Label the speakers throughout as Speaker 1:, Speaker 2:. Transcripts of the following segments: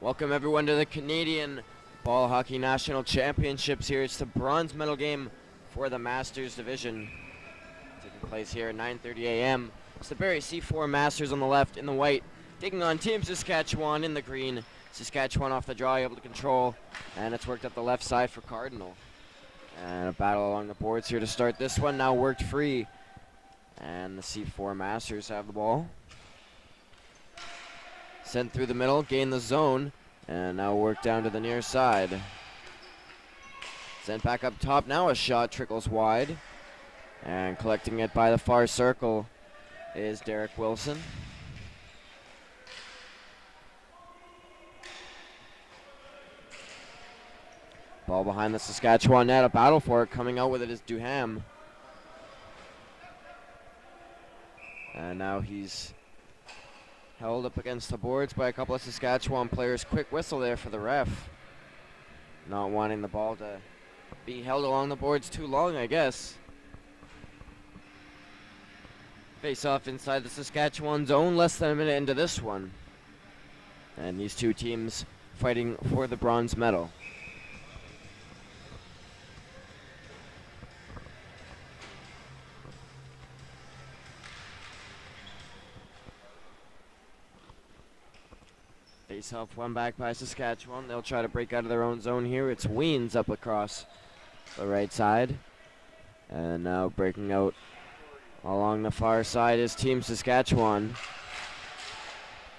Speaker 1: Welcome everyone to the Canadian Ball Hockey National Championships here. It's the bronze medal game for the Masters division. Taking place here at 9:30 a.m. It's the Barrie C-4 Masters on the left in the white, taking on Team Saskatchewan in the green. Saskatchewan off the draw, able to control, and it's worked up the left side for Cardinal. And a battle along the boards here to start this one, now worked free. And the C-4 Masters have the ball. Sent through the middle, gain the zone, and now work down to the near side. Sent back up top, now a shot trickles wide. And collecting it by the far circle is Derek Wilson. Ball behind the Saskatchewan net, a battle for it, coming out with it is Duham. And now he's held up against the boards by a couple of Saskatchewan players. Quick whistle there for the ref. Not wanting the ball to be held along the boards too long, I guess. Face off inside the Saskatchewan zone, less than a minute into this one. And these two teams fighting for the bronze medal. Face off, one back by Saskatchewan. They'll try to break out of their own zone here. It's Weens up across the right side. And now breaking out along the far side is Team Saskatchewan.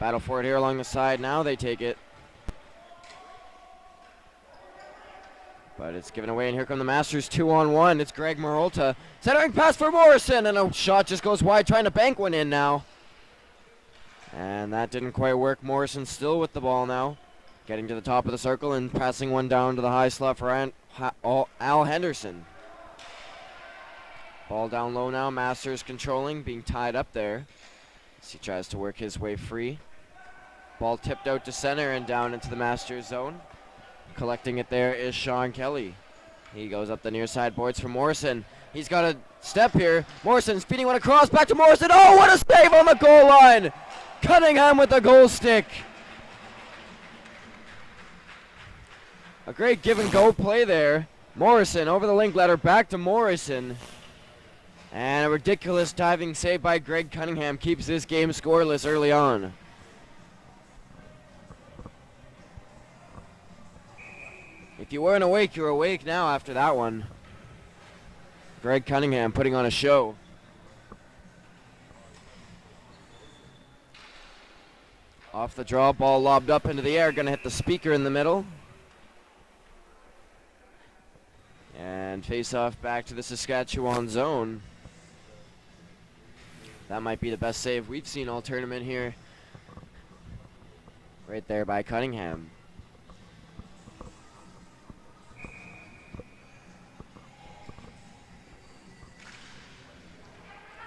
Speaker 1: Battle for it here along the side. Now they take it. But it's given away, and here come the Masters 2-on-1. It's Greg Marolta. Centering pass for Morrison, and a shot just goes wide, trying to bank one in now. And that didn't quite work. Morrison still with the ball now. Getting to the top of the circle and passing one down to the high slot for Al Henderson. Ball down low now. Masters controlling, being tied up there. As he tries to work his way free. Ball tipped out to center and down into the Masters zone. Collecting it there is Sean Kelly. He goes up the near side boards for Morrison. He's got a step here. Morrison's feeding one across. Back to Morrison. Oh, what a save on the goal line! Cunningham with the goal stick. A great give and go play there. Morrison over the link ladder, back to Morrison. And a ridiculous diving save by Greg Cunningham keeps this game scoreless early on. If you weren't awake, you're awake now after that one. Greg Cunningham putting on a show. Off the draw, ball lobbed up into the air, gonna hit the speaker in the middle. And face off back to the Saskatchewan zone. That might be the best save we've seen all tournament here. Right there by Cunningham.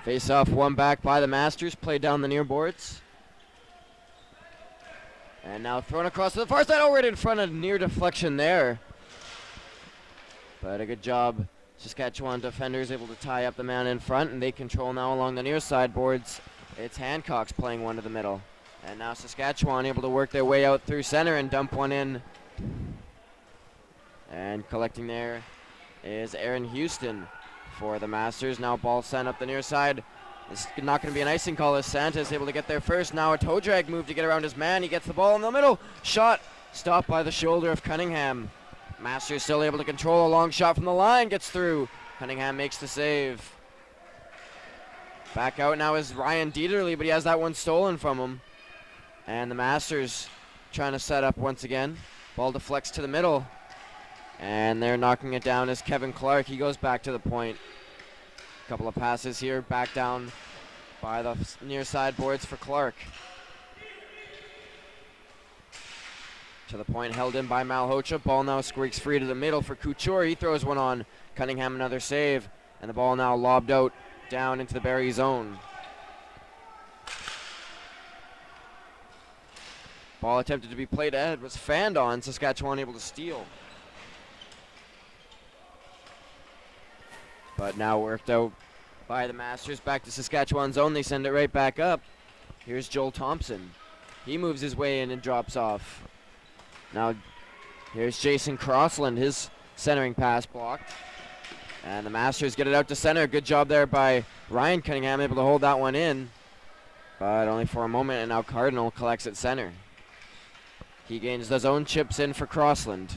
Speaker 1: Face off, one back by the Masters, play down the near boards. And now thrown across to the far side, right in front of near deflection there. But a good job. Saskatchewan defenders able to tie up the man in front, and they control now along the near side boards. It's Hancock's playing one to the middle. And now Saskatchewan able to work their way out through center and dump one in. And collecting there is Aaron Houston for the Masters. Now ball sent up the near side. It's not going to be an icing call as Santa's able to get there first. Now a toe drag move to get around his man. He gets the ball in the middle. Shot stopped by the shoulder of Cunningham. Masters still able to control a long shot from the line. Gets through. Cunningham makes the save. Back out now is Ryan Dieterle, but he has that one stolen from him. And the Masters trying to set up once again. Ball deflects to the middle. And they're knocking it down as Kevin Clark. He goes back to the point. Couple of passes here, back down by the near side boards for Clark. To the point, held in by Malhotra. Ball now squeaks free to the middle for Couture. He throws one on. Cunningham another save. And the ball now lobbed out down into the Barrie zone. Ball attempted to be played ahead, was fanned on. Saskatchewan able to steal. But now worked out by the Masters. Back to Saskatchewan zone. They send it right back up. Here's Joel Thompson. He moves his way in and drops off. Now here's Jason Crossland, his centering pass blocked. And the Masters get it out to center. Good job there by Ryan Cunningham, able to hold that one in. But only for a moment, and now Cardinal collects at center. He gains the zone, chips in for Crossland.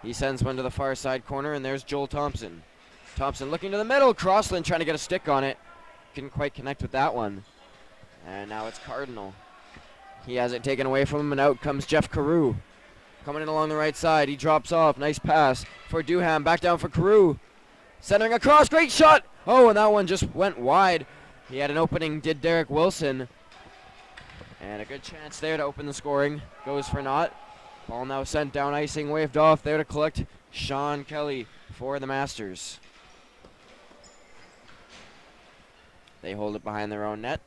Speaker 1: He sends one to the far side corner, and there's Joel Thompson. Thompson looking to the middle. Crossland trying to get a stick on it. Couldn't quite connect with that one. And now it's Cardinal. He has it taken away from him, and out comes Jeff Carew. Coming in along the right side. He drops off. Nice pass for Duham. Back down for Carew. Centering across. Great shot. Oh, and that one just went wide. He had an opening, did Derek Wilson. And a good chance there to open the scoring. Goes for naught. Ball now sent down, icing waved off there to collect Sean Kelly for the Masters. They hold it behind their own net.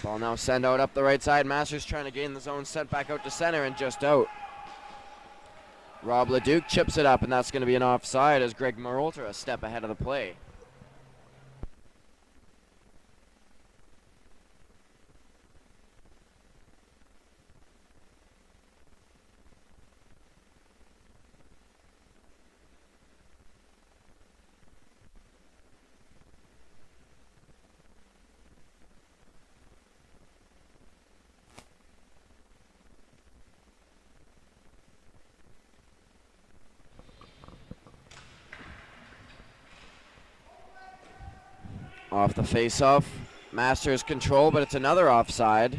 Speaker 1: Ball now sent out up the right side. Masters trying to gain the zone, sent back out to center and just out. Rob Leduc chips it up, and that's going to be an offside as Greg Marolter a step ahead of the play. Off the face-off. Masters control, but it's another offside.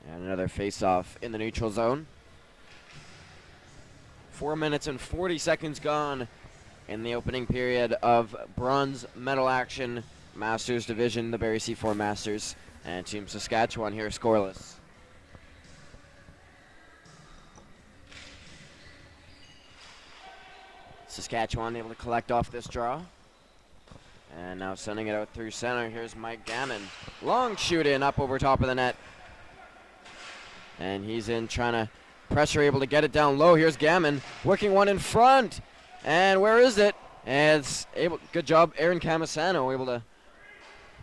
Speaker 1: And another face-off in the neutral zone. 4 minutes and 40 seconds gone in the opening period of bronze medal action. Masters division, the Barrie C-4 Masters, and Team Saskatchewan here scoreless. Saskatchewan able to collect off this draw. And now sending it out through center. Here's Mike Gammon. Long shoot in up over top of the net. And he's in trying to pressure, able to get it down low. Here's Gammon working one in front. And where is it? And it's able, good job, Aaron Camisano able to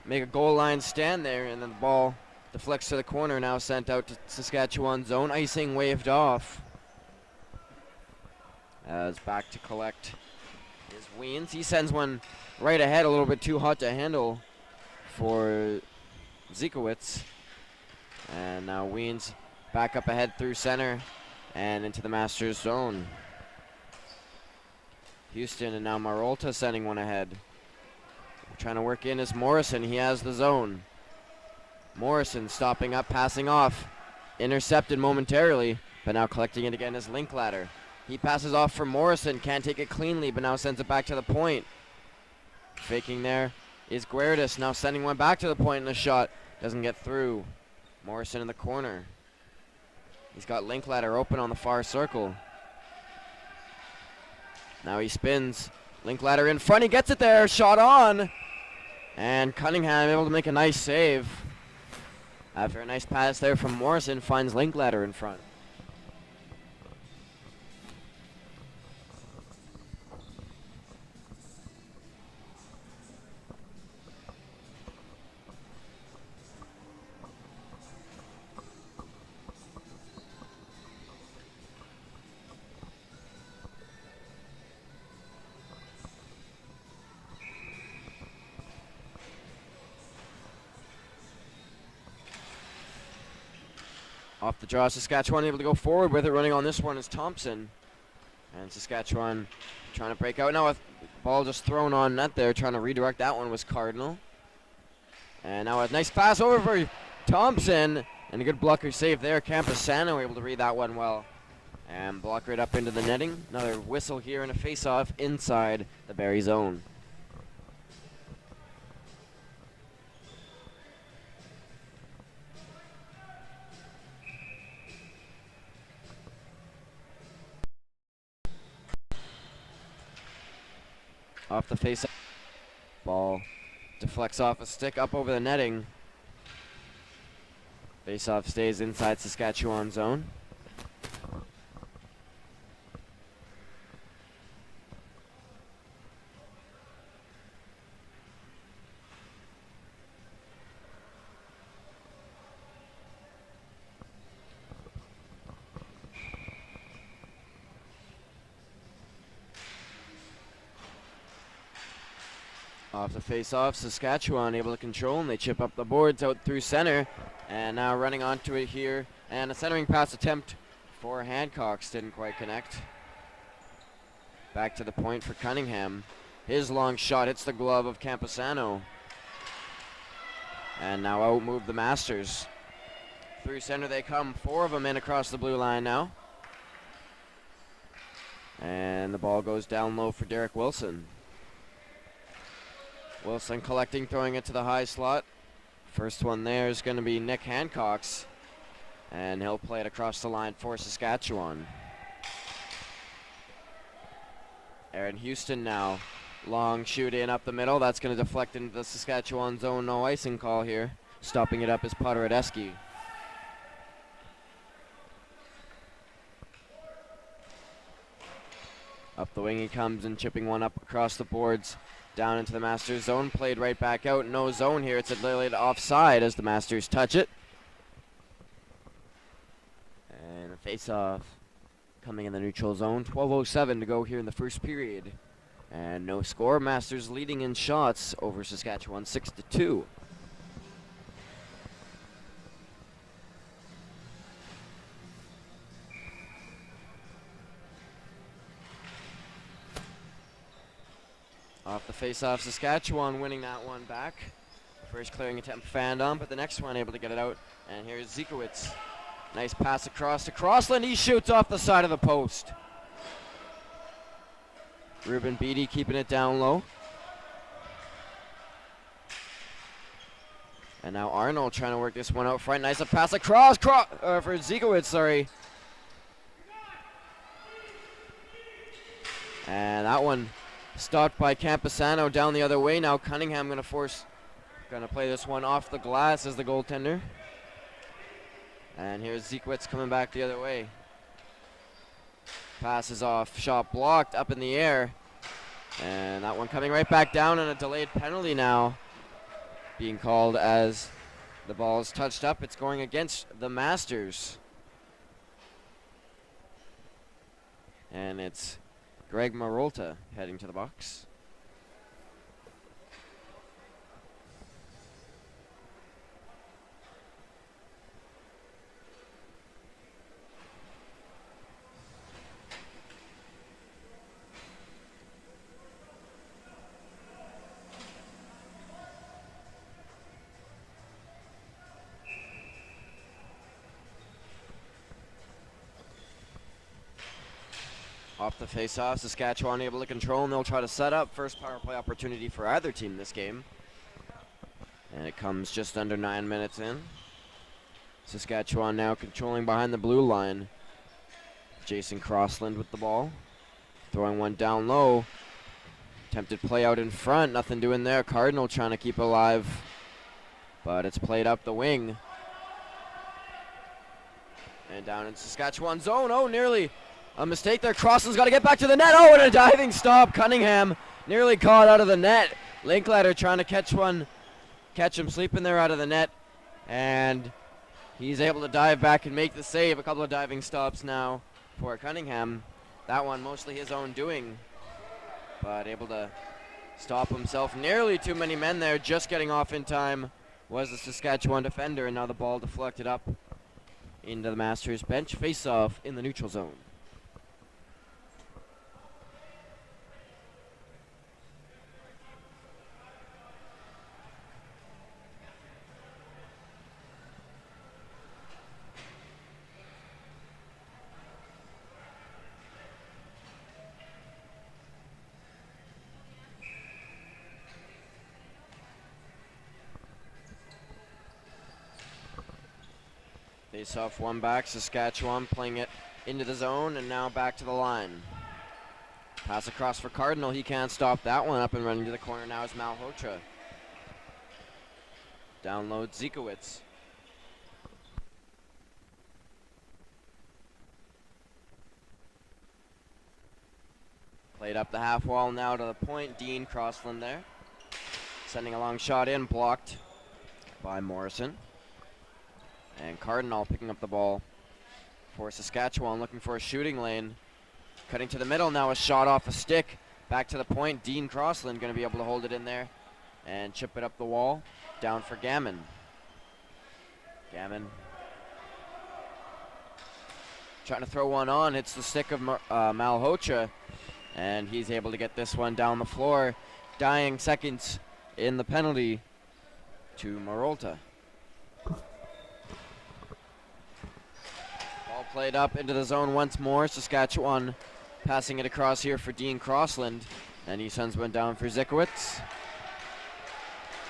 Speaker 1: make a goal line stand there. And then the ball deflects to the corner, now sent out to Saskatchewan zone. Icing waved off. As back to collect is Weens. He sends one right ahead, a little bit too hot to handle for Zekowitz. And now Weens back up ahead through center and into the Masters zone. Houston and now Marolta sending one ahead. Trying to work in is Morrison. He has the zone. Morrison stopping up, passing off. Intercepted momentarily, but now collecting it again is Linklater. He passes off for Morrison, can't take it cleanly, but now sends it back to the point. Faking there is Guerdis, now sending one back to the point, and the shot doesn't get through. Morrison in the corner. He's got Linklater open on the far circle. Now he spins. Linklater in front, he gets it there, shot on. And Cunningham able to make a nice save. After a nice pass there from Morrison, finds Linklater in front. Off the draw, Saskatchewan able to go forward with it. Running on this one is Thompson. And Saskatchewan trying to break out. Now a ball just thrown on net there. Trying to redirect that one was Cardinal. And now a nice pass over for Thompson. And a good blocker save there. Camposano able to read that one well. And block right up into the netting. Another whistle here and a face-off inside the Barrie zone. Off the face, ball deflects off a stick up over the netting. Face-off stays inside Saskatchewan zone. Off the face-off, Saskatchewan able to control, and they chip up the boards out through center. And now running onto it here, and a centering pass attempt for Hancock's didn't quite connect. Back to the point for Cunningham. His long shot hits the glove of Camposano. And now outmove the Masters. Through center they come, 4 of them in across the blue line now. And the ball goes down low for Derek Wilson. Wilson collecting, throwing it to the high slot. First one there is going to be Nick Hancock's. And he'll play it across the line for Saskatchewan. Aaron Houston now. Long shoot in up the middle. That's going to deflect into the Saskatchewan zone. No icing call here. Stopping it up is Poderadeski. Up the wing he comes and chipping one up across the boards. Down into the Masters zone. Played right back out. No zone here. It's a delayed offside as the Masters touch it. And a face-off coming in the neutral zone. 12:07 to go here in the first period. And no score. Masters leading in shots over Saskatchewan 6-2. Off the face-off, Saskatchewan winning that one back. First clearing attempt fanned on, but the next one able to get it out. And here's Zekowitz. Nice pass across to Crossland. He shoots off the side of the post. Ruben Beatty keeping it down low. And now Arnold trying to work this one out front. Nice a pass across for Zekowitz, sorry. And that one stopped by Camposano down the other way. Now Cunningham going to play this one off the glass as the goaltender. And here's Zekowitz coming back the other way. Passes off, shot blocked, up in the air. And that one coming right back down, and a delayed penalty now being called as the ball is touched up. It's going against the Masters. And it's Greg Marolta heading to the box. Off the face-off, Saskatchewan able to control, and they'll try to set up. First power play opportunity for either team this game. And it comes just under 9 minutes in. Saskatchewan now controlling behind the blue line. Jason Crossland with the ball. Throwing one down low. Attempted play out in front, nothing doing there. Cardinal trying to keep it alive. But it's played up the wing. And down in Saskatchewan zone. Oh, nearly a mistake there. Crossland's got to get back to the net. Oh, and a diving stop. Cunningham nearly caught out of the net. Linklater trying to catch him sleeping there out of the net. And he's able to dive back and make the save. A couple of diving stops now for Cunningham. That one mostly his own doing, but able to stop himself. Nearly too many men there. Just getting off in time was the Saskatchewan defender, and now the ball deflected up into the Masters bench. Face-off in the neutral zone. Face off one back, Saskatchewan playing it into the zone, and now back to the line. Pass across for Cardinal, he can't stop that one. Up and running to the corner now is Malhotra. Download Zekowitz. Played up the half wall now to the point. Dean Crossland there. Sending a long shot in, blocked by Morrison. And Cardinal picking up the ball for Saskatchewan, looking for a shooting lane. Cutting to the middle, now a shot off a stick. Back to the point, Dean Crossland going to be able to hold it in there. and chip it up the wall. Down for Gammon. Gammon trying to throw one on. Hits the stick of Malhotra, and he's able to get this one down the floor. Dying seconds in the penalty to Marolta. Ball played up into the zone once more. Saskatchewan passing it across here for Dean Crossland, and he sends one down for Zikowitz.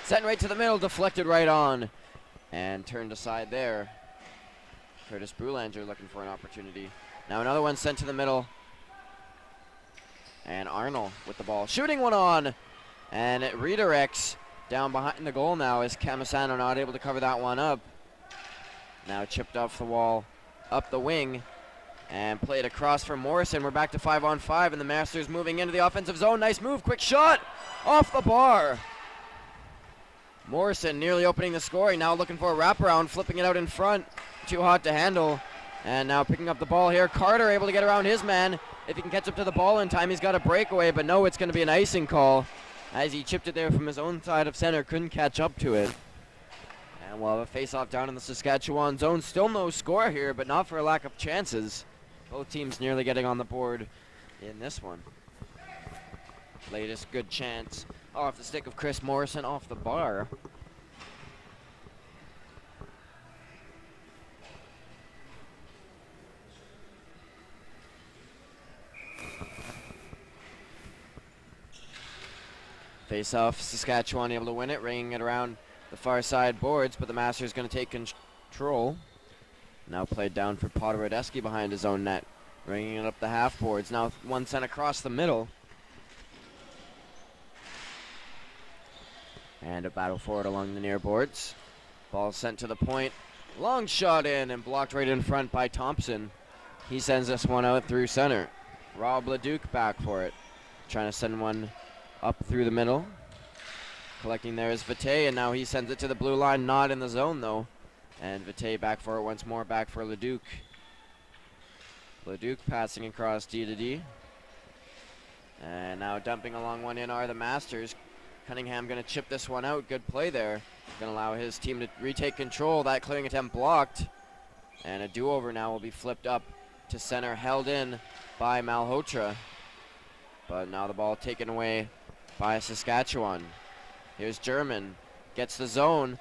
Speaker 1: Sent right to the middle, deflected right on, and turned aside there. Curtis Boulanger looking for an opportunity. Now another one sent to the middle. And Arnold with the ball. Shooting one on. And it redirects down behind the goal now as Camisano not able to cover that one up. Now chipped off the wall, up the wing, and played across for Morrison. We're back to 5-on-5, and the Masters moving into the offensive zone. Nice move, quick shot, off the bar. Morrison nearly opening the scoring, now looking for a wraparound, flipping it out in front. Too hot to handle, and now picking up the ball here. Carter able to get around his man. If he can catch up to the ball in time, he's got a breakaway, but no, it's going to be an icing call as he chipped it there from his own side of center, couldn't catch up to it. And we'll have a face-off down in the Saskatchewan zone. Still no score here, but not for a lack of chances. Both teams nearly getting on the board in this one. Latest good chance off the stick of Chris Morrison off the bar. Face off, Saskatchewan able to win it, ringing it around the far side boards, but the Masters going to take control. Now played down for Podorodeski behind his own net, ringing it up the half boards. Now one sent across the middle. And a battle for it along the near boards. Ball sent to the point. Long shot in and blocked right in front by Thompson. He sends this one out through center. Rob Leduc back for it. Trying to send one up through the middle. Collecting there is Vitae, and now he sends it to the blue line. Not in the zone though. And Vitae back for it once more. Back for Leduc. Leduc passing across D to D. And now dumping along one in are the Masters. Cunningham going to chip this one out. Good play there. Going to allow his team to retake control. That clearing attempt blocked. And a do-over now will be flipped up to center. Held in by Malhotra. But now the ball taken away by Saskatchewan. Here's German. Gets the zone.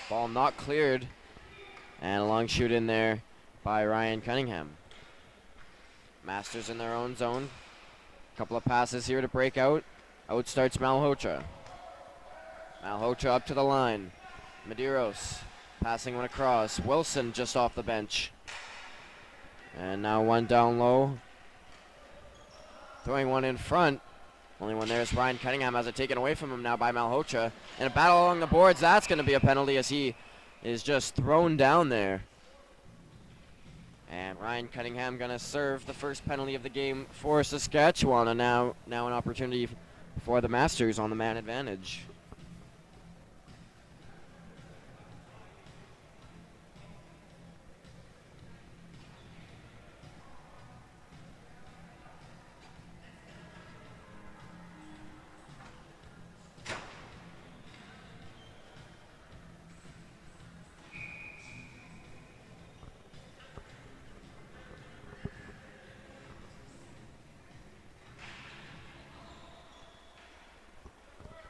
Speaker 1: Ball not cleared. And a long shoot in there by Ryan Cunningham. Masters in their own zone. Couple of passes here to break out. Out starts Malhotra. Malhotra up to the line. Medeiros passing one across. Wilson just off the bench. And now one down low. Throwing one in front. Only one there is Ryan Cunningham, has it taken away from him now by Malhotra. And a battle along the boards. That's going to be a penalty as he is just thrown down there. And Ryan Cunningham going to serve the first penalty of the game for Saskatchewan. And now an opportunity for the Masters on the man advantage.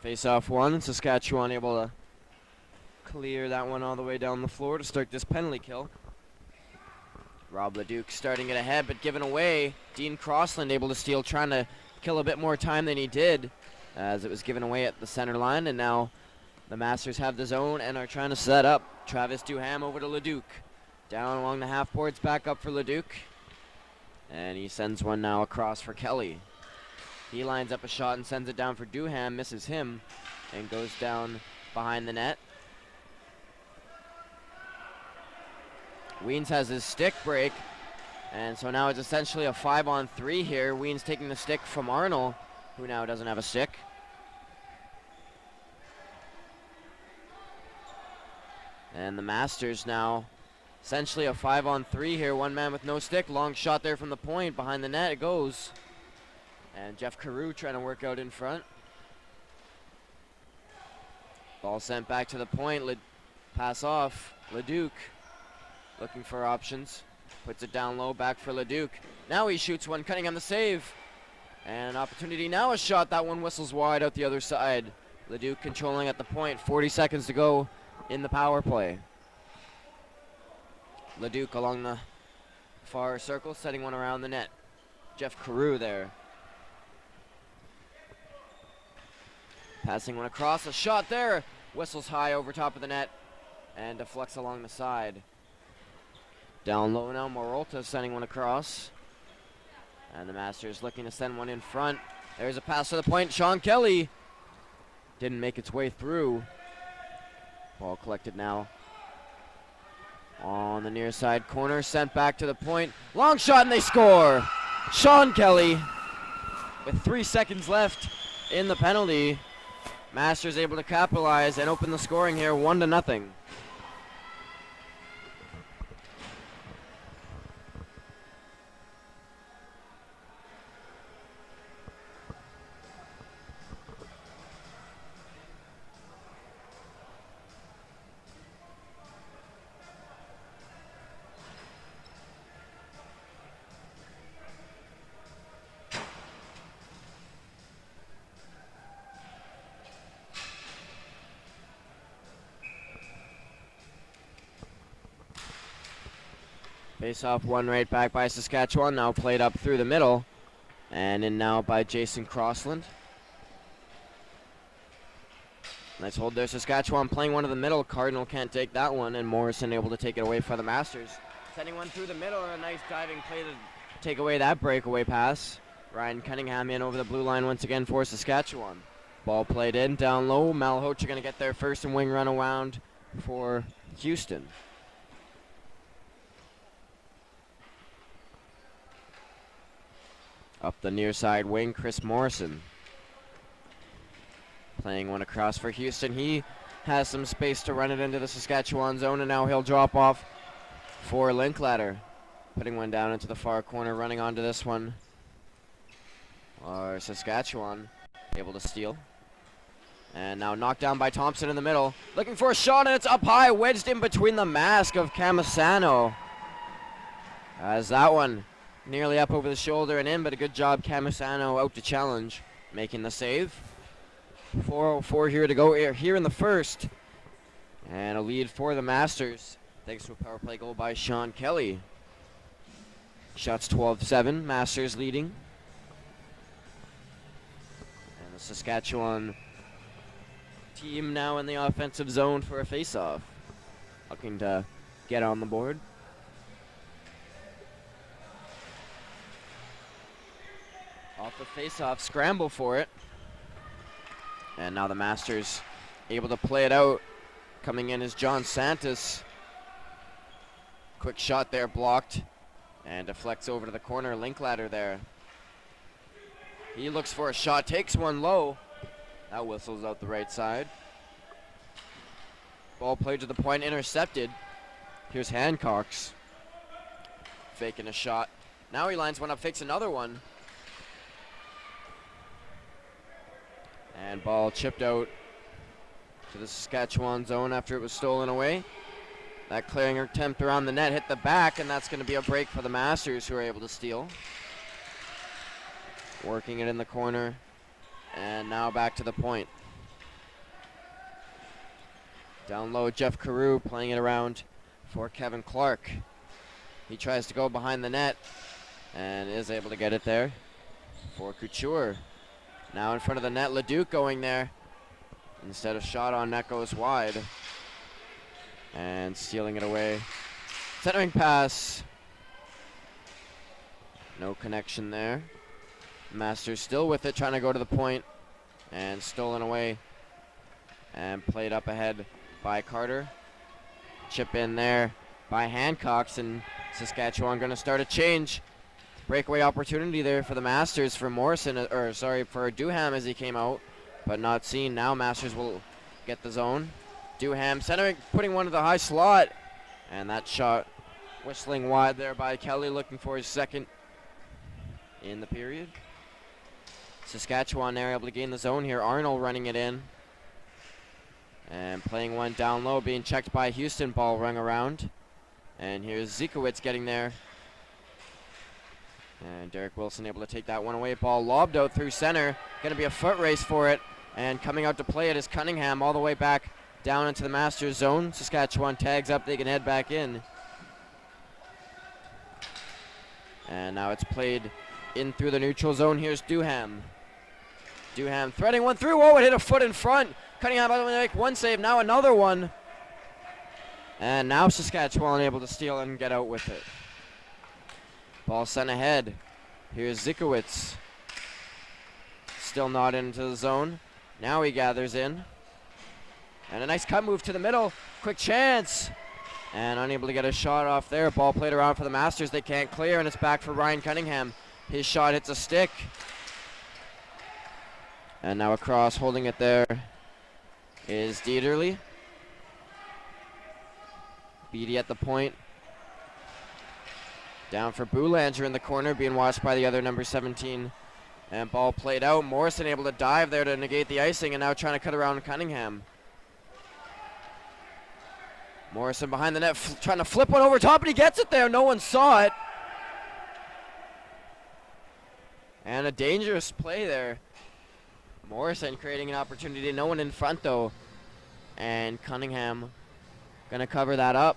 Speaker 1: Face-off one, Saskatchewan able to clear that one all the way down the floor to start this penalty kill. Rob Leduc starting it ahead, but given away. Dean Crossland able to steal, trying to kill a bit more time than he did, as it was given away at the center line, and now the Masters have the zone and are trying to set up. Travis Duham over to Leduc. Down along the half boards, back up for Leduc. And he sends one now across for Kelly. He lines up a shot and sends it down for Duham, misses him, and goes down behind the net. Weens has his stick break, and so now it's essentially a 5-on-3 here. Weens taking the stick from Arnold, who now doesn't have a stick. And the Masters now essentially a 5-on-3 here. One man with no stick. Long shot there from the point. Behind the net it goes. And Jeff Carew trying to work out in front. Ball sent back to the point. Pass off. Leduc looking for options. Puts it down low, back for Leduc. Now he shoots one, Cunningham the save. And opportunity now, a shot. That one whistles wide out the other side. Leduc controlling at the point. 40 seconds to go in the power play. Leduc along the far circle, setting one around the net. Jeff Carew there. Passing one across, a shot there. Whistles high over top of the net and deflects along the side. Down low now, Morolta sending one across. And the Masters looking to send one in front. There's a pass to the point. Sean Kelly didn't make its way through. Ball collected now on the near side corner, sent back to the point. Long shot and they score. Sean Kelly with 3 seconds left in the penalty. Masters able to capitalize and open the scoring here, 1-0. Face-off one right back by Saskatchewan, now played up through the middle. And in now by Jason Crossland. Nice hold there, Saskatchewan playing one to the middle. Cardinal can't take that one, and Morrison able to take it away for the Masters. Sending one through the middle, and a nice diving play to take away that breakaway pass. Ryan Cunningham in over the blue line once again for Saskatchewan. Ball played in, down low. Malhotra going to get there first and wing run around for Houston. Up the near side wing, Chris Morrison. Playing one across for Houston. He has some space to run it into the Saskatchewan zone, and now he'll drop off for Linklater. Putting one down into the far corner, running onto this one. Or Saskatchewan able to steal. And now knocked down by Thompson in the middle. Looking for a shot, and it's up high, wedged in between the mask of Camisano. As that one nearly up over the shoulder and in, but a good job, Camisano out to challenge, making the save. 4:04 here to go here in the first. And a lead for the Masters, thanks to a power play goal by Sean Kelly. Shots 12-7, Masters leading. And the Saskatchewan team now in the offensive zone for a face-off. Looking to get on the board. Off the face-off, scramble for it. And now the Masters able to play it out. Coming in is John Santos. Quick shot there, blocked. And deflects over to the corner, Linklater there. He looks for a shot, takes one low. That whistles out the right side. Ball played to the point, intercepted. Here's Hancock's. Faking a shot. Now he lines one up, fakes another one. And ball chipped out to the Saskatchewan zone after it was stolen away. That clearing attempt around the net hit the back, and that's going to be a break for the Masters, who are able to steal. Working it in the corner, and now back to the point. Down low, Jeff Carew playing it around for Kevin Clark. He tries to go behind the net, and is able to get it there for Couture. Now in front of the net, Leduc going there. Instead of shot on net goes wide. And stealing it away. Centering pass. No connection there. Masters still with it, trying to go to the point. And stolen away. And played up ahead by Carter. Chip in there by Hancock's, and Saskatchewan going to start a change. Breakaway opportunity there for the Masters for Morrison, for Duham as he came out, but not seen. Now Masters will get the zone. Duham centering, putting one to the high slot, and that shot whistling wide there by Kelly, looking for his second in the period. Saskatchewan there able to gain the zone here. Arnold running it in. And playing one down low, being checked by Houston. Ball rung around. And here's Zekowitz getting there. And Derek Wilson able to take that one away. Ball lobbed out through center. Going to be a foot race for it. And coming out to play it is Cunningham all the way back down into the Masters zone. Saskatchewan tags up. They can head back in. And now it's played in through the neutral zone. Here's Duham. Duham threading one through. Oh, it hit a foot in front. Cunningham able to make one save. Now another one. And now Saskatchewan able to steal and get out with it. Ball sent ahead. Here's Zekowitz. Still not into the zone. Now he gathers in. And a nice cut move to the middle. Quick chance. And unable to get a shot off there. Ball played around for the Masters. They can't clear, and it's back for Ryan Cunningham. His shot hits a stick. And now across, holding it there, is Dieterle. Beatty at the point. Down for Boulanger in the corner, being watched by the other number 17. And ball played out. Morrison able to dive there to negate the icing, and now trying to cut around Cunningham. Morrison behind the net, trying to flip one over top, and he gets it there. No one saw it. And a dangerous play there. Morrison creating an opportunity. No one in front, though. And Cunningham going to cover that up.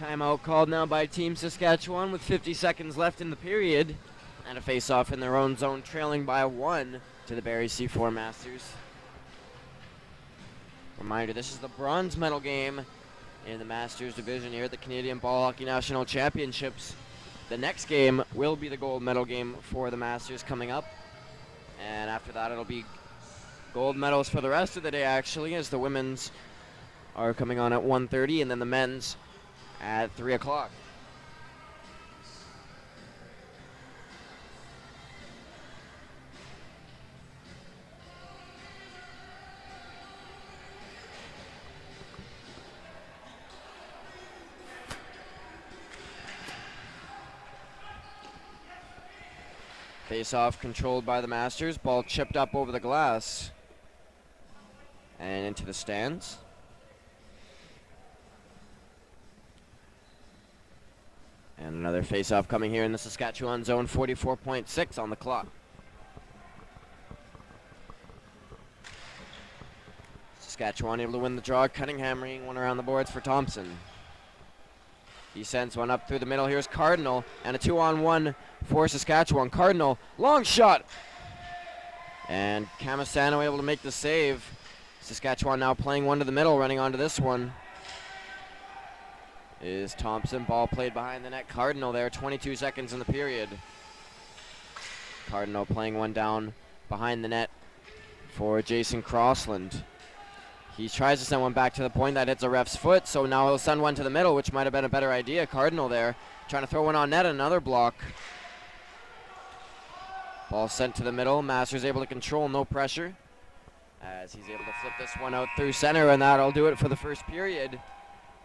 Speaker 1: Timeout called now by Team Saskatchewan with 50 seconds left in the period. And a face-off in their own zone, trailing by 1 to the Barrie C-4 Masters. Reminder, this is the bronze medal game in the Masters division here at the Canadian Ball Hockey National Championships. The next game will be the gold medal game for the Masters coming up. And after that, it'll be gold medals for the rest of the day, actually, as the women's are coming on at 1:30, and then the men's at 3 o'clock. Face-off controlled by the Masters. Ball chipped up over the glass and into the stands. And another face-off coming here in the Saskatchewan zone, 44.6 on the clock. Saskatchewan able to win the draw. Cunningham ringing one around the boards for Thompson. He sends one up through the middle. Here's Cardinal, and a 2-on-1 for Saskatchewan. Cardinal, long shot. And Camasano able to make the save. Saskatchewan now playing one to the middle, running onto this one is Thompson. Ball played behind the net. Cardinal there, 22 seconds in the period. Cardinal playing one down behind the net for Jason Crossland. He tries to send one back to the point. That hits a ref's foot, so now he'll send one to the middle, which might have been a better idea. Cardinal there, trying to throw one on net, another block. Ball sent to the middle. Masters able to control, no pressure, as he's able to flip this one out through center, and that'll do it for the first period.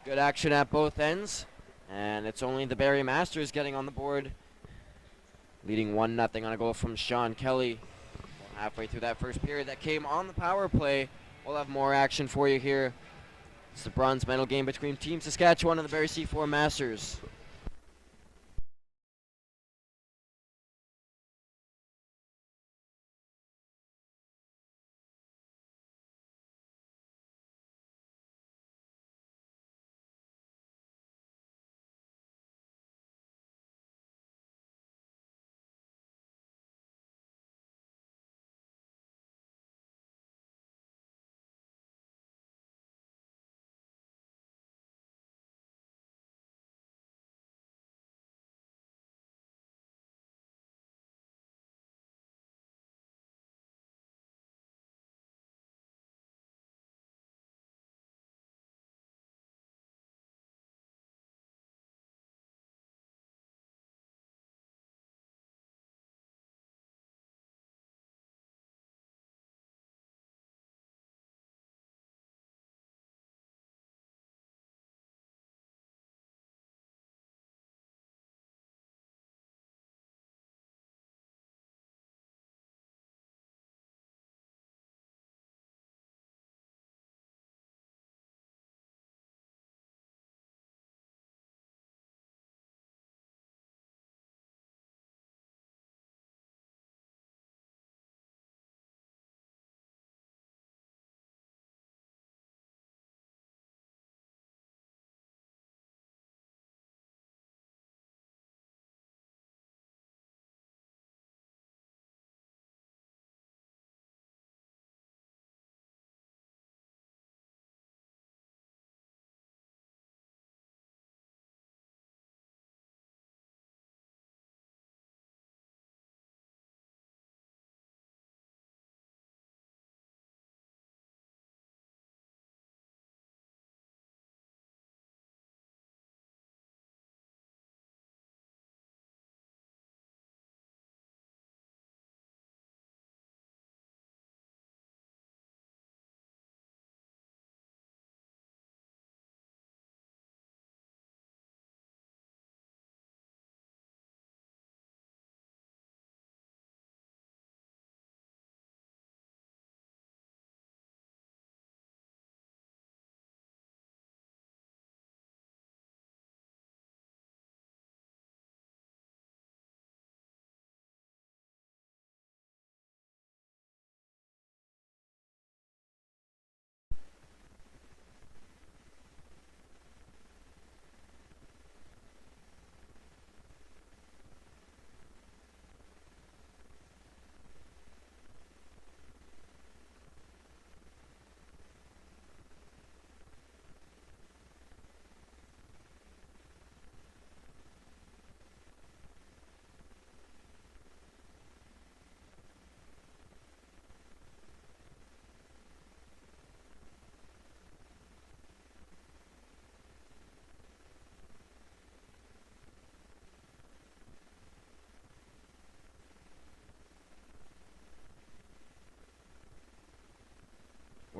Speaker 1: Good action at both ends, and it's only the Barrie Masters getting on the board, leading 1-0 on a goal from Sean Kelly. Halfway through that first period that came on the power play. We'll have more action for you here. It's the bronze medal game between Team Saskatchewan and the Barrie C4 Masters.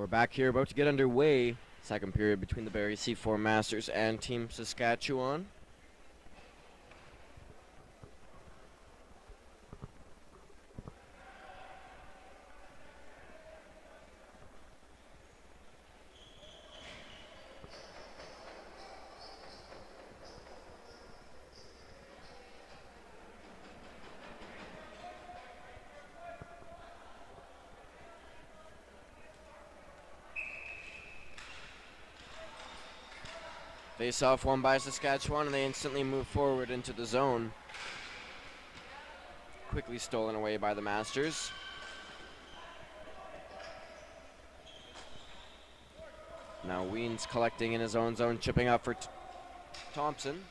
Speaker 1: we're back here, about to get underway. Second period between the Barrie C-4 Masters and Team Saskatchewan. Face-off won by Saskatchewan, and they instantly move forward into the zone. Quickly stolen away by the Masters. Now Wiens collecting in his own zone, chipping up for Thompson.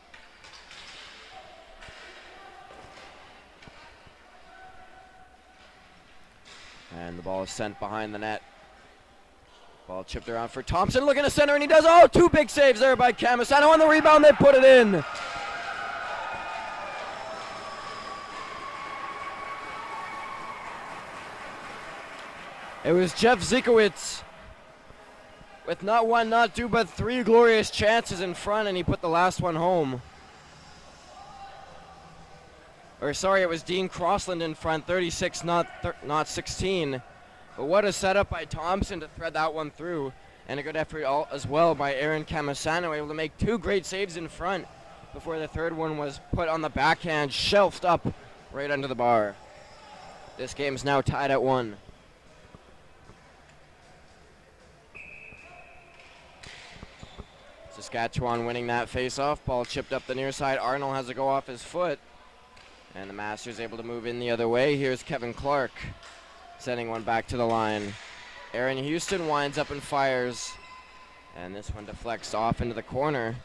Speaker 1: And the ball is sent behind the net. Ball chipped around for Thompson, looking to center, and he does. Oh, two big saves there by Camisano. On the rebound, they put it in. It was Jeff Zikowicz with not one, not two, but three glorious chances in front, and he put the last one home. Or sorry, it was Dean Crossland in front, 36, not 16. But what a setup by Thompson to thread that one through. And a good effort as well by Aaron Camisano, able to make two great saves in front before the third one was put on the backhand, shelved up right under the bar. This game is now tied at 1. Saskatchewan winning that face-off. Ball chipped up the near side. Arnold has to go off his foot. And the Masters able to move in the other way. Here's Kevin Clark, sending one back to the line. Aaron Houston winds up and fires. And this one deflects off into the corner.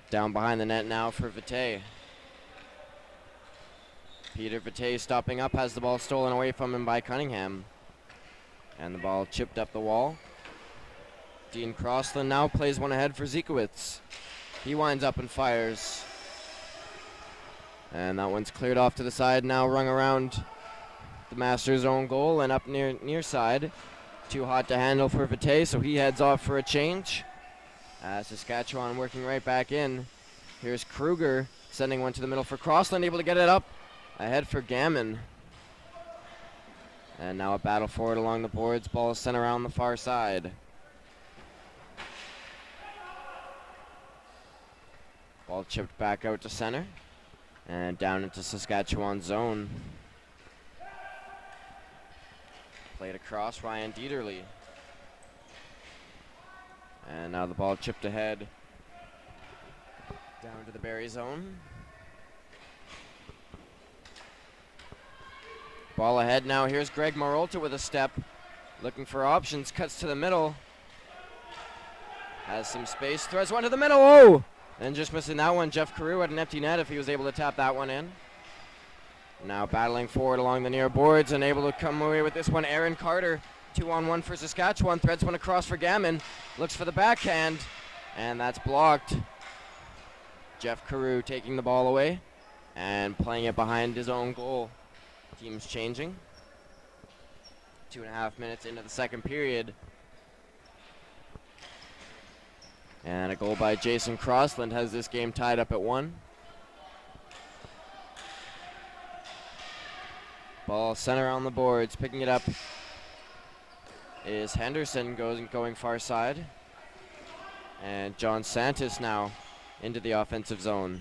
Speaker 1: Down behind the net now for Vitae. Peter Vitae stopping up, has the ball stolen away from him by Cunningham. And the ball chipped up the wall. Dean Crossland now plays one ahead for Zikowicz. He winds up and fires. And that one's cleared off to the side, now rung around the Masters' own goal and up near side. Too hot to handle for Vitae, so he heads off for a change. Saskatchewan working right back in. Here's Kruger sending one to the middle for Crossland, able to get it up ahead for Gammon. And now a battle for it along the boards. Ball is sent around the far side. Ball chipped back out to center and down into Saskatchewan's zone. Played across Ryan Dieterle. And now the ball chipped ahead down to the Barrie zone. Ball ahead now. Here's Greg Marolta with a step. Looking for options. Cuts to the middle. Has some space. Throws one to the middle. Oh! And just missing that one. Jeff Carew had an empty net if he was able to tap that one in. Now battling forward along the near boards and able to come away with this one. Aaron Carter, 2-on-1 for Saskatchewan. Threads one across for Gammon. Looks for the backhand. And that's blocked. Jeff Carew taking the ball away and playing it behind his own goal. Team's changing. 2.5 minutes into the second period. And a goal by Jason Crossland has this game tied up at 1. Ball center on the boards. Picking it up is Henderson going far side. And John Santos now into the offensive zone.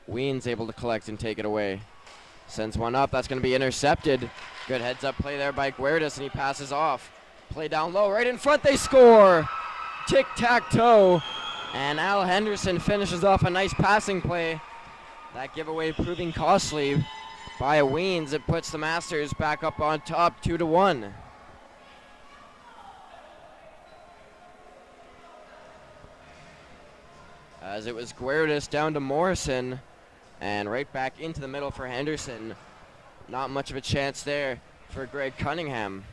Speaker 1: Wiens able to collect and take it away. Sends one up. That's going to be intercepted. Good heads-up play there by Guerdas, and he passes off. Play down low. Right in front. They score. Tic-tac-toe. And Al Henderson finishes off a nice passing play. That giveaway proving costly by Wiens. It puts the Masters back up on top 2-1. As it was Guerdas down to Morrison. And right back into the middle for Henderson. Not much of a chance there for Greg Cunningham.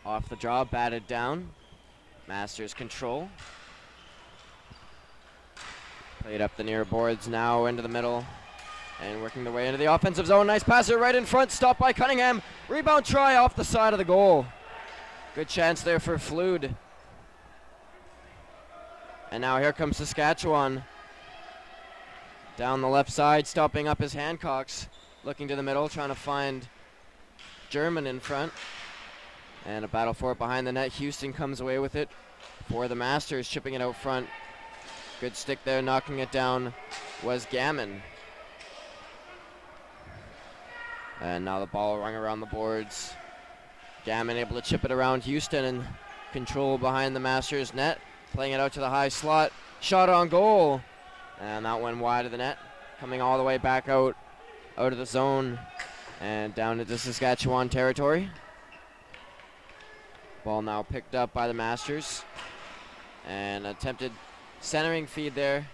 Speaker 1: Off the draw, batted down. Masters control. Played up the near boards, now into the middle. And working their way into the offensive zone. Nice passer right in front, stopped by Cunningham. Rebound try off the side of the goal. Good chance there for Flood. And now here comes Saskatchewan. Down the left side, stopping up his Hancocks. Looking to the middle, trying to find German in front. And a battle for it behind the net. Houston comes away with it for the Masters, chipping it out front. Good stick there, knocking it down was Gammon. And now the ball rung around the boards. Gammon able to chip it around Houston and control behind the Masters net. Playing it out to the high slot. Shot on goal. And that went wide of the net. Coming all the way back out of the zone and down into Saskatchewan territory. Ball now picked up by the Masters. And attempted centering feed there.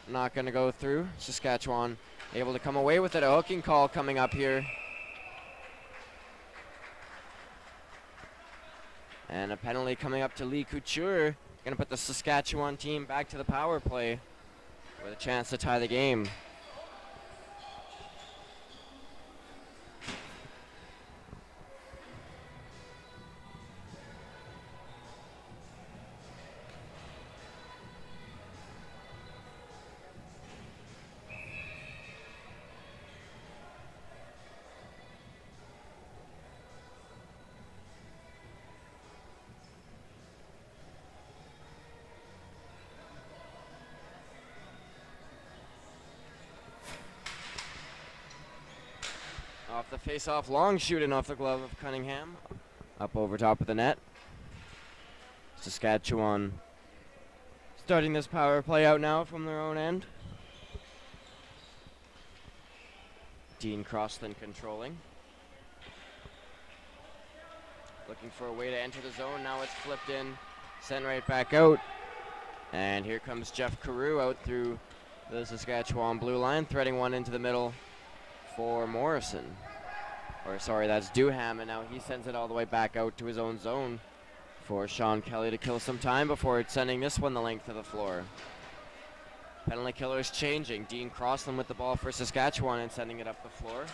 Speaker 1: Not going to go through. Saskatchewan able to come away with it. A hooking call coming up here. And a penalty coming up to Lee Couture. Going to put the Saskatchewan team back to the power play with a chance to tie the game. Off the face-off, long shooting off the glove of Cunningham. Up over top of the net. Saskatchewan starting this power play out now from their own end. Dean Crossland controlling. Looking for a way to enter the zone. Now it's flipped in, sent right back out. And here comes Jeff Carew out through the Saskatchewan blue line, threading one into the middle for Morrison. Or sorry, that's Duham, and now he sends it all the way back out to his own zone for Sean Kelly to kill some time before sending this one the length of the floor. Penalty killers changing. Dean Crossland with the ball for Saskatchewan and sending it up the floor.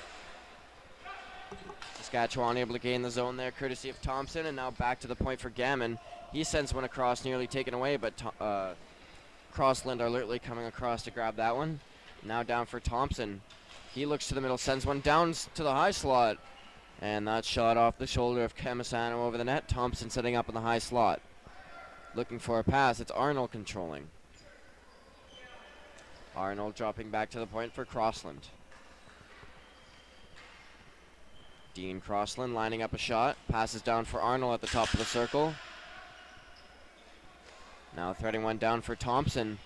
Speaker 1: Saskatchewan able to gain the zone there courtesy of Thompson, and now back to the point for Gammon. He sends one across, nearly taken away, but Crossland alertly coming across to grab that one. Now down for Thompson. He looks to the middle, sends one down to the high slot. And that shot off the shoulder of Camisano over the net. Thompson setting up in the high slot. Looking for a pass. It's Arnold controlling. Arnold dropping back to the point for Crossland. Dean Crossland lining up a shot. Passes down for Arnold at the top of the circle. Now threading one down for Thompson.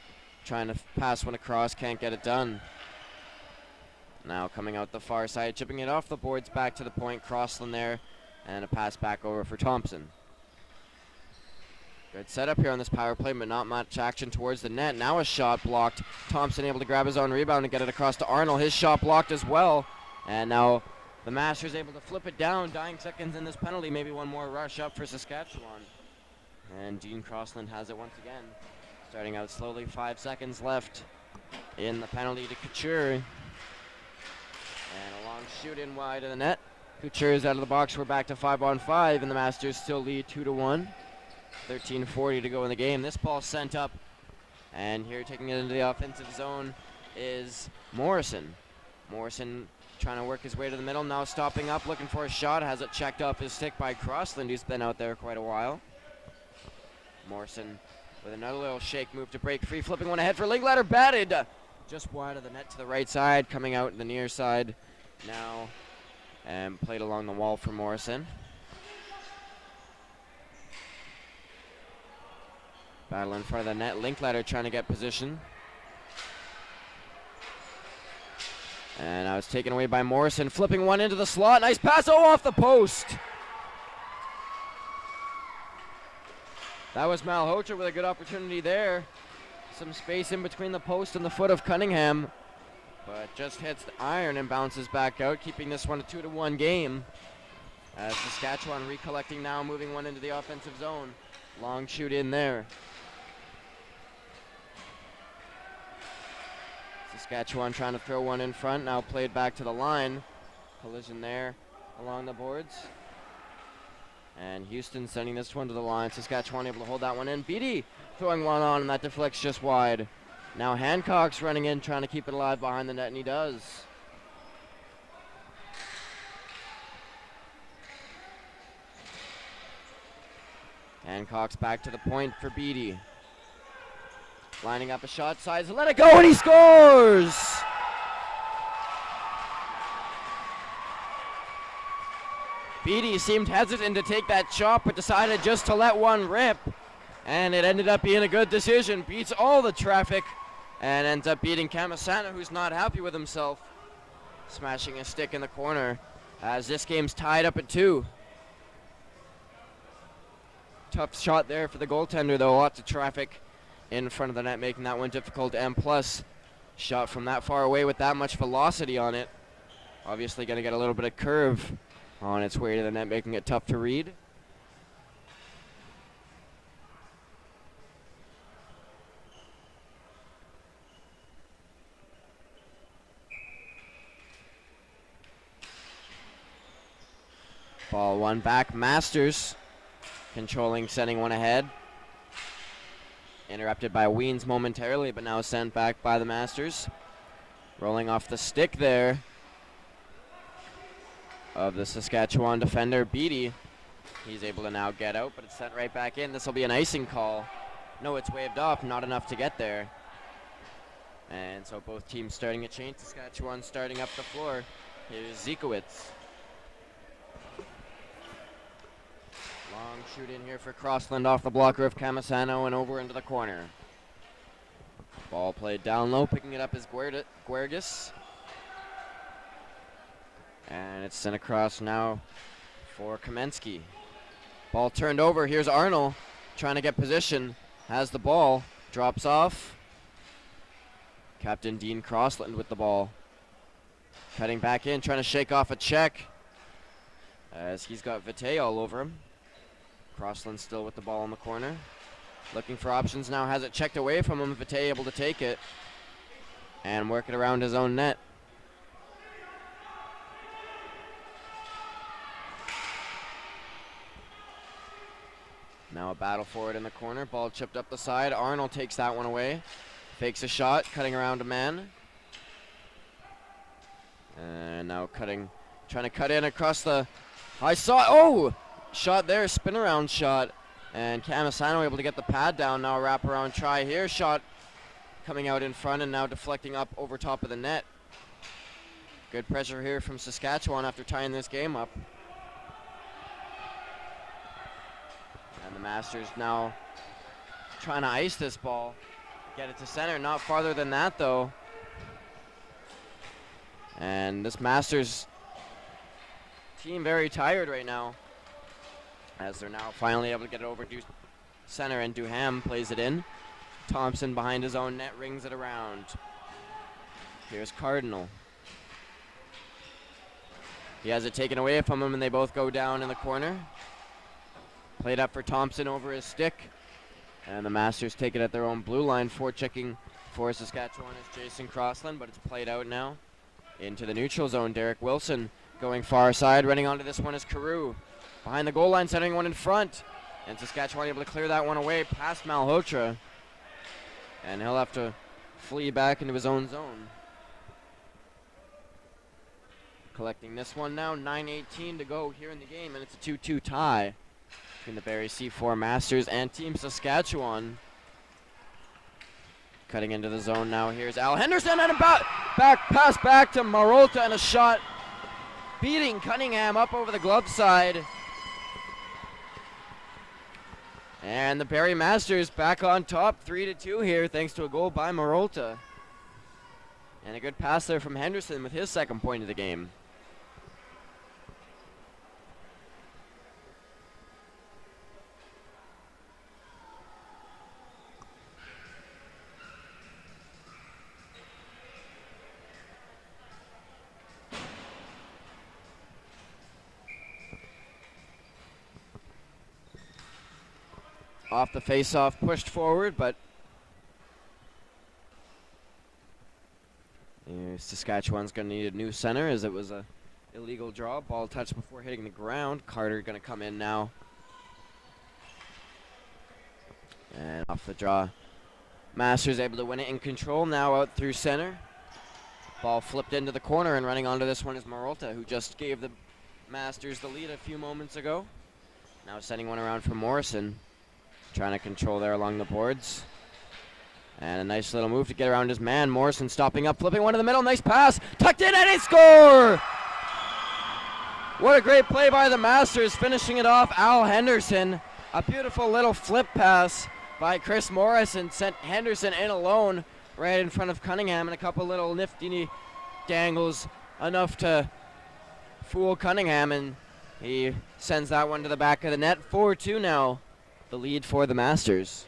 Speaker 1: Trying to pass one across, can't get it done. Now coming out the far side, chipping it off the boards back to the point. Crossland there, and a pass back over for Thompson. Good setup here on this power play, but not much action towards the net. Now a shot blocked. Thompson able to grab his own rebound and get it across to Arnold. His shot blocked as well. And now the Masters able to flip it down. Dying seconds in this penalty. Maybe one more rush up for Saskatchewan. And Dean Crossland has it once again. Starting out slowly, 5 seconds left in the penalty to Couture. And a long shoot in wide of the net. Couture is out of the box. We're back to 5-on-5, and the Masters still lead 2-1. 13:40 to go in the game. This ball sent up, and here taking it into the offensive zone is Morrison. Morrison trying to work his way to the middle. Now stopping up, looking for a shot. Has it checked off his stick by Crossland, who's been out there quite a while. Morrison with another little shake move to break free. Flipping one ahead for Linklater. Batted just wide of the net to the right side. Coming out the near side now. And played along the wall for Morrison. Battle in front of the net. Linklater trying to get position. And now it's taken away by Morrison. Flipping one into the slot. Nice pass. Oh, off the post. That was Malhotra with a good opportunity there. Some space in between the post and the foot of Cunningham. But just hits the iron and bounces back out, keeping this one a 2-1 game. As Saskatchewan recollecting now, moving one into the offensive zone. Long shoot in there. Saskatchewan trying to throw one in front, now played back to the line. Collision there along the boards. And Houston sending this one to the line. Saskatchewan able to hold that one in. Beatty throwing one on, and that deflects just wide. Now Hancock's running in, trying to keep it alive behind the net, and he does. Hancock's back to the point for Beatty. Lining up a shot, sides, let it go, and he scores! Beatty seemed hesitant to take that shot, but decided just to let one rip. And it ended up being a good decision. Beats all the traffic and ends up beating Kamasana, who's not happy with himself. Smashing a stick in the corner as this game's tied up at 2. Tough shot there for the goaltender, though. Lots of traffic in front of the net, making that one difficult. And plus, shot from that far away with that much velocity on it. Obviously going to get a little bit of curve on its way to the net, making it tough to read. Ball one back. Masters controlling, sending one ahead. Interrupted by Weens momentarily, but now sent back by the Masters. Rolling off the stick there of the Saskatchewan defender, Beatty. He's able to now get out, but it's sent right back in. This will be an icing call. No, it's waved off, not enough to get there. And so both teams starting a change. Saskatchewan starting up the floor. Here's Zekowitz. Long shoot in here for Crossland off the blocker of Camasano and over into the corner. Ball played down low, picking it up is Guergus. And it's sent across now for Kamensky. Ball turned over. Here's Arnold trying to get position. Has the ball. Drops off. Captain Dean Crossland with the ball. Cutting back in, trying to shake off a check, as he's got Vite all over him. Crossland still with the ball in the corner. Looking for options now. Has it checked away from him. Vite able to take it and work it around his own net. Now a battle for it in the corner. Ball chipped up the side. Arnold takes that one away. Fakes a shot, cutting around a man. And now trying to cut in across the shot there, spin around shot. And Camasano able to get the pad down. Now a wraparound try here. Shot coming out in front and now deflecting up over top of the net. Good pressure here from Saskatchewan after tying this game up. And the Masters now trying to ice this ball. Get it to center, not farther than that though. And this Masters team very tired right now, as they're now finally able to get it over to center, and Duham plays it in. Thompson behind his own net rings it around. Here's Cardinal. He has it taken away from him and they both go down in the corner. Played up for Thompson over his stick. And the Masters take it at their own blue line. Forechecking for Saskatchewan is Jason Crossland, but it's played out now. Into the neutral zone, Derek Wilson going far side. Running onto this one is Carew. Behind the goal line, sending one in front. And Saskatchewan able to clear that one away past Malhotra. And he'll have to flee back into his own zone. Collecting this one now, 9:18 to go here in the game, and it's a 2-2 tie between the Barrie C-4 Masters and Team Saskatchewan. Cutting into the zone now. Here's Al Henderson and a back pass back to Marolta, and a shot beating Cunningham up over the glove side. And the Barrie Masters back on top, 3-2 here, thanks to a goal by Marolta. And a good pass there from Henderson with his second point of the game. Off the face-off, pushed forward, but Saskatchewan's going to need a new center as it was a illegal draw. Ball touched before hitting the ground. Carter going to come in now. And off the draw. Masters able to win it in control now out through center. Ball flipped into the corner, and running onto this one is Marolta, who just gave the Masters the lead a few moments ago. Now sending one around for Morrison. Trying to control there along the boards. And a nice little move to get around his man. Morrison stopping up, flipping one to the middle. Nice pass. Tucked in, and he score! What a great play by the Masters, finishing it off. Al Henderson. A beautiful little flip pass by Chris Morrison sent Henderson in alone right in front of Cunningham, and a couple little nifty dangles enough to fool Cunningham, and he sends that one to the back of the net. 4-2 now, the lead for the Masters.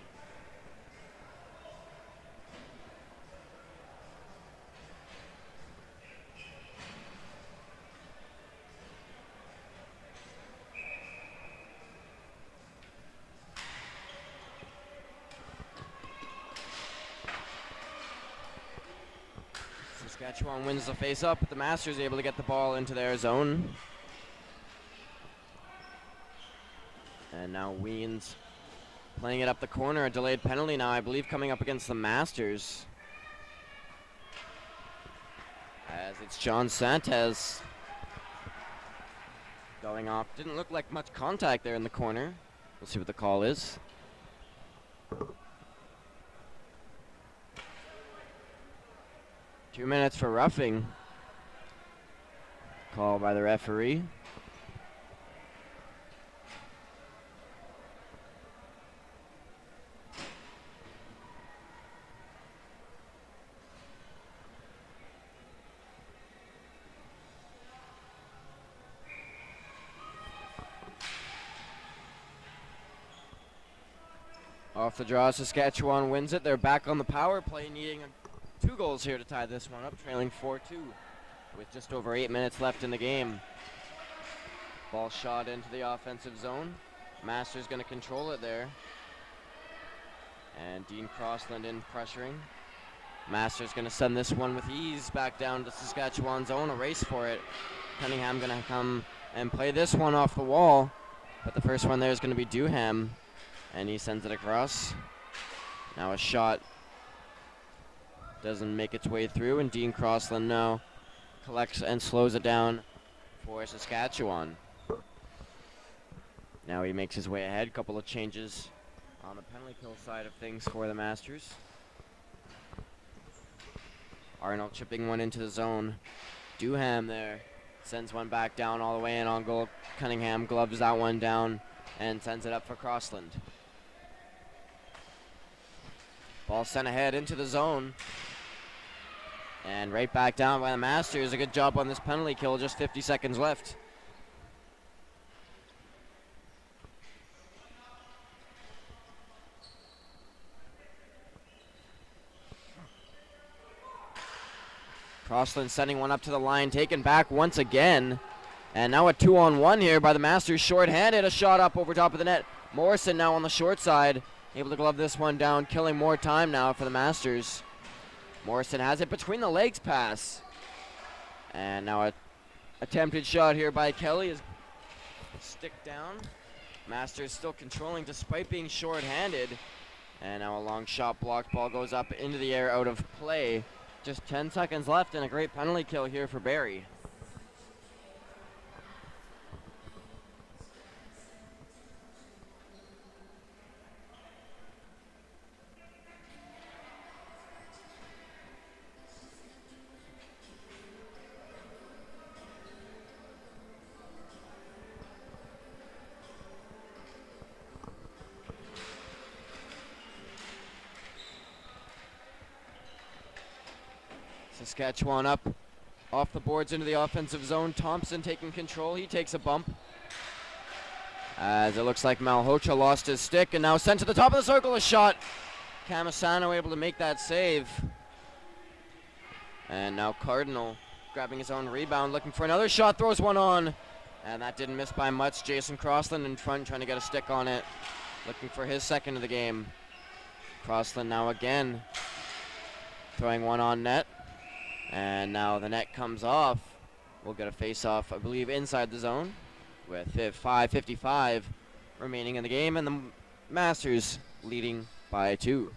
Speaker 1: Saskatchewan wins the face-up, but the Masters able to get the ball into their zone. And now Weens playing it up the corner. A delayed penalty now, I believe, coming up against the Masters. As it's John Santes going off. Didn't look like much contact there in the corner. We'll see what the call is. Two minutes for roughing. Call by the referee. Off the draw, Saskatchewan wins it. They're back on the power play, needing 2 goals here to tie this one up, trailing 4-2 with just over 8 minutes left in the game. Ball shot into the offensive zone. Masters going to control it there. And Dean Crossland in pressuring. Masters going to send this one with ease back down to Saskatchewan's zone. A race for it. Cunningham going to come and play this one off the wall. But the first one there is going to be Duham. And he sends it across. Now a shot doesn't make its way through, and Dean Crossland now collects and slows it down for Saskatchewan. Now he makes his way ahead. Couple of changes on the penalty kill side of things for the Masters. Arnold chipping one into the zone. Duham there sends one back down all the way in on goal. Cunningham gloves that one down and sends it up for Crossland. Ball sent ahead into the zone. And right back down by the Masters. A good job on this penalty kill. Just 50 seconds left. Crossland sending one up to the line. Taken back once again. And now a 2-on-1 here by the Masters. Short-handed. A shot up over top of the net. Morrison now on the short side. Able to glove this one down. Killing more time now for the Masters. Morrison has it between the legs pass. And now a attempted shot here by Kelly is stick down. Masters still controlling despite being short-handed. And now a long shot blocked. Ball goes up into the air out of play. Just 10 seconds left and a great penalty kill here for Barrie. Saskatchewan up off the boards into the offensive zone. Thompson taking control. He takes a bump. As it looks like Malhotra lost his stick and now sent to the top of the circle. A shot. Camisano able to make that save. And now Cardinal grabbing his own rebound, looking for another shot. Throws one on. And that didn't miss by much. Jason Crossland in front trying to get a stick on it. Looking for his second of the game. Crossland now again throwing one on net. And now the net comes off. We'll get a face-off, I believe, inside the zone with 5:55 remaining in the game, and the Masters leading by 2.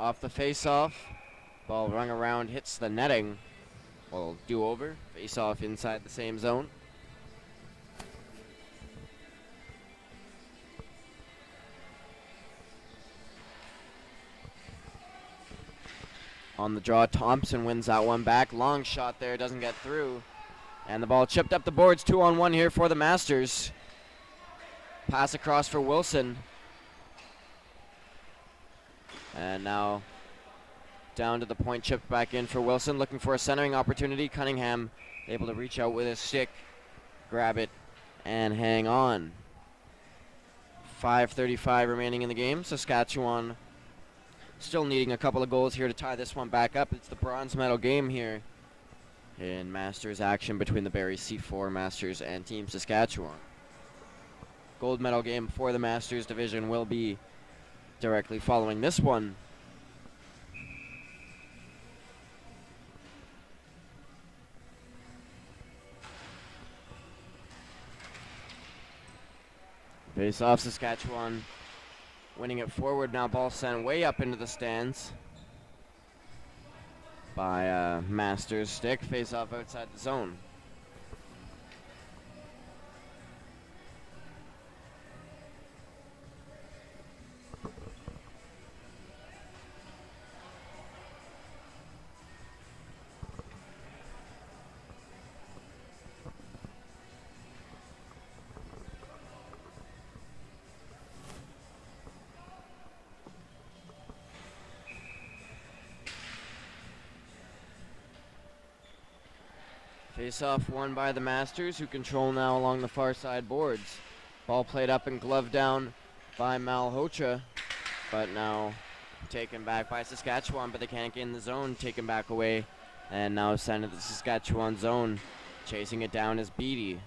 Speaker 1: Off the face-off, ball rung around, hits the netting. Well, do-over, face-off inside the same zone. On the draw, Thompson wins that one back. Long shot there, doesn't get through. And the ball chipped up the boards, 2-on-1 here for the Masters. Pass across for Wilson. And now down to the point, chipped back in for Wilson, looking for a centering opportunity. Cunningham able to reach out with his stick, grab it, and hang on. 5:35 remaining in the game. Saskatchewan still needing a couple of goals here to tie this one back up. It's the bronze medal game here in Masters action between the Barrie C-4 Masters and Team Saskatchewan. Gold medal game for the Masters division will be directly following this one. Face off, Saskatchewan winning it forward. Now ball sent way up into the stands by Masters stick. Face off outside the zone. Face-off won by the Masters, who control now along the far side boards. Ball played up and gloved down by Malhotra, but now taken back by Saskatchewan, but they can't get in the zone, taken back away, and now sent to the Saskatchewan zone. Chasing it down is Beatty.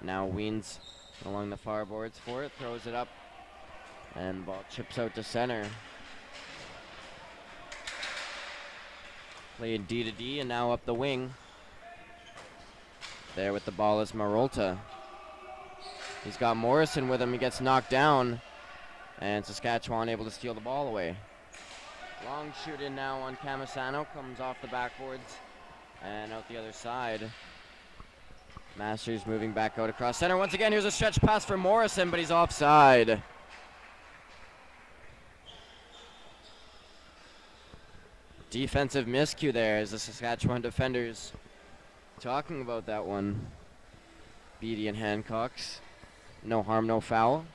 Speaker 1: Now Weens along the far boards for it, throws it up, and ball chips out to center. Played D to D and now up the wing. There with the ball is Marolta. He's got Morrison with him. He gets knocked down. And Saskatchewan able to steal the ball away. Long shoot in now on Camisano. Comes off the backboards and out the other side. Masters moving back out across center. Once again, here's a stretch pass for Morrison, but he's offside. Defensive miscue there as the Saskatchewan defenders talking about that one. Beatty and Hancock's. No harm, no foul.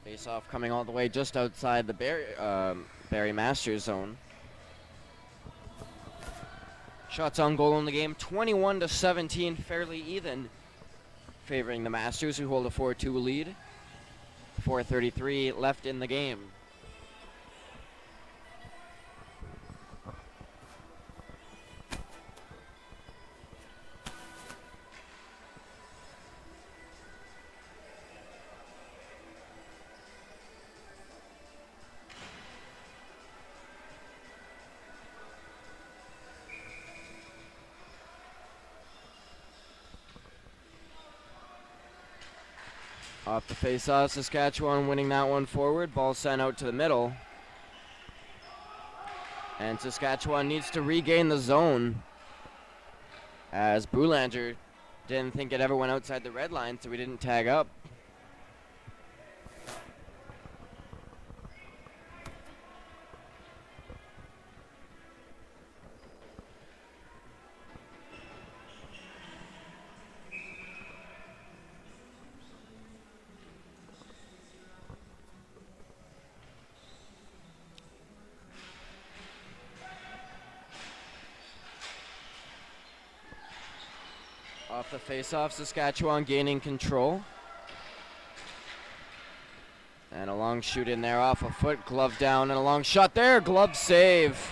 Speaker 1: Face-off coming all the way just outside the Barrie Masters zone. Shots on goal in the game, 21-17, fairly even, favoring the Masters, who hold a 4-2 lead. 4:33 left in the game. Off the face-off, Saskatchewan winning that one forward. Ball sent out to the middle. And Saskatchewan needs to regain the zone, as Boulanger didn't think it ever went outside the red line, so we didn't tag up. Off the face-off, Saskatchewan gaining control. And a long shoot in there off a foot, glove down, and a long shot there, glove save.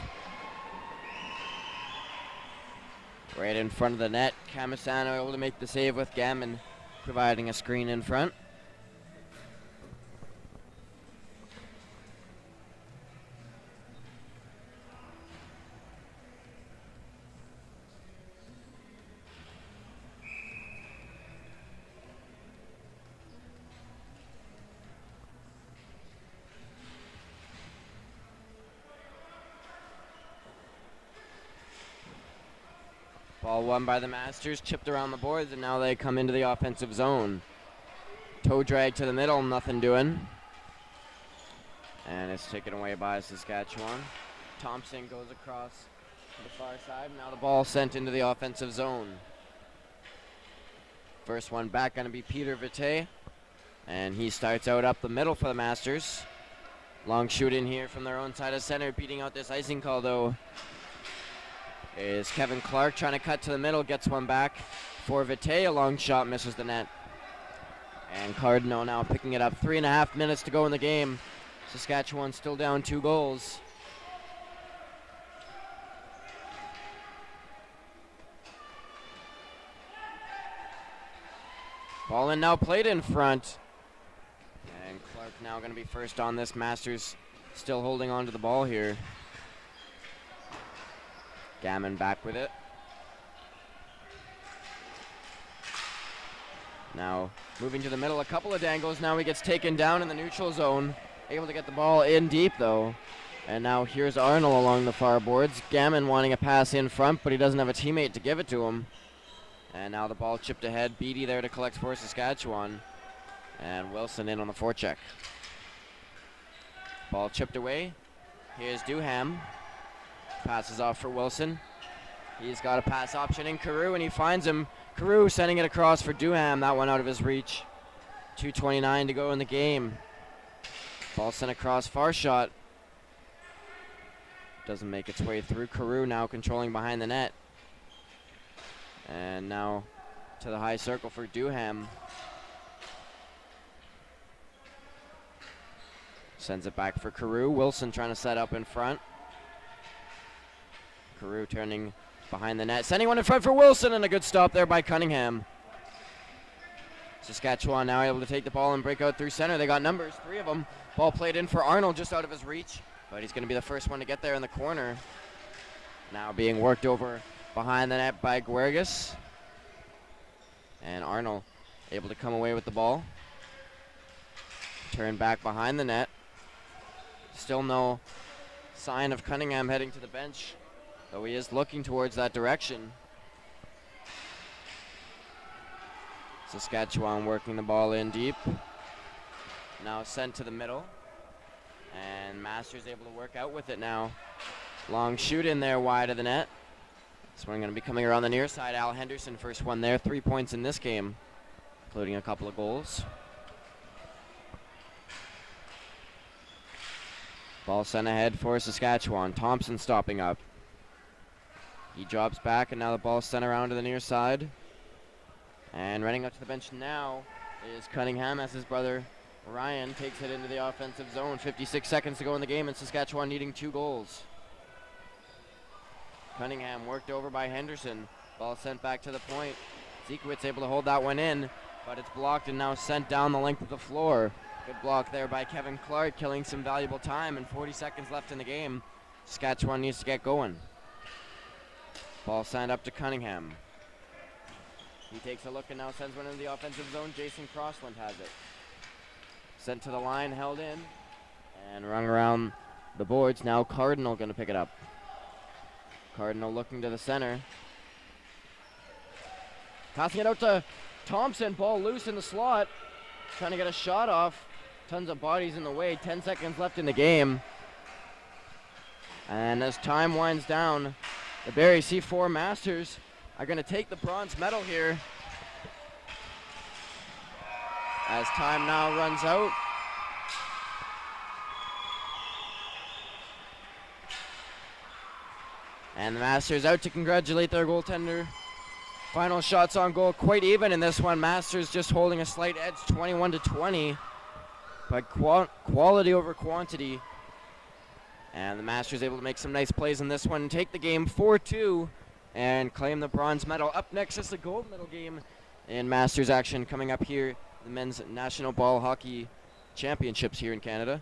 Speaker 1: Right in front of the net. Camisano able to make the save with Gammon providing a screen in front. Ball won by the Masters, chipped around the boards, and now they come into the offensive zone. Toe drag to the middle, nothing doing. And it's taken away by Saskatchewan. Thompson goes across to the far side. Now the ball sent into the offensive zone. First one back going to be Peter Vite. And he starts out up the middle for the Masters. Long shoot in here from their own side of center. Beating out this icing call, though, is Kevin Clark trying to cut to the middle. Gets one back for Vite. A long shot misses the net. And Cardinal now picking it up. 3.5 minutes to go in the game. Saskatchewan still down 2 goals. Ball in now, played in front. And Clark now going to be first on this. Masters still holding on to the ball here. Gammon back with it. Now moving to the middle, a couple of dangles. Now he gets taken down in the neutral zone. Able to get the ball in deep though. And now here's Arnold along the far boards. Gammon wanting a pass in front, but he doesn't have a teammate to give it to him. And now the ball chipped ahead. Beattie there to collect for Saskatchewan. And Wilson in on the forecheck. Ball chipped away. Here's Duham. Passes off for Wilson. He's got a pass option in Carew, and he finds him. Carew sending it across for Duham. That one out of his reach. 2:29 to go in the game. Ball sent across, far shot. Doesn't make its way through. Carew now controlling behind the net. And now to the high circle for Duham. Sends it back for Carew. Wilson trying to set up in front. Carew turning behind the net. Sending one in front for Wilson, and a good stop there by Cunningham. Saskatchewan now able to take the ball and break out through center. They got numbers, 3 of them. Ball played in for Arnold just out of his reach, but he's going to be the first one to get there in the corner. Now being worked over behind the net by Guergas. And Arnold able to come away with the ball. Turn back behind the net. Still no sign of Cunningham heading to the bench, though he is looking towards that direction. Saskatchewan working the ball in deep. Now sent to the middle. And Masters able to work out with it now. Long shoot in there wide of the net. This one going to be coming around the near side. Al Henderson first one there. 3 points in this game, including a couple of goals. Ball sent ahead for Saskatchewan. Thompson stopping up. He drops back, and now the ball sent around to the near side. And running up to the bench now is Cunningham as his brother Ryan takes it into the offensive zone. 56 seconds to go in the game, and Saskatchewan needing 2 goals. Cunningham worked over by Henderson. Ball sent back to the point. Zekowitz able to hold that one in, but it's blocked and now sent down the length of the floor. Good block there by Kevin Clark, killing some valuable time, and 40 seconds left in the game. Saskatchewan needs to get going. Ball sent up to Cunningham. He takes a look and now sends one into the offensive zone. Jason Crossland has it. Sent to the line, held in, and rung around the boards. Now Cardinal going to pick it up. Cardinal looking to the center. Passing it out to Thompson. Ball loose in the slot. Trying to get a shot off. Tons of bodies in the way. 10 seconds left in the game. And as time winds down, the Barrie C-4 Masters are going to take the bronze medal here. As time now runs out. And the Masters out to congratulate their goaltender, Final shots on goal quite even in this one. Masters just holding a slight edge, 21-20. But quality over quantity. And the Masters able to make some nice plays in this one and take the game 4-2 and claim the bronze medal. Up next is the gold medal game in Masters action coming up here, the Men's National Ball Hockey Championships here in Canada.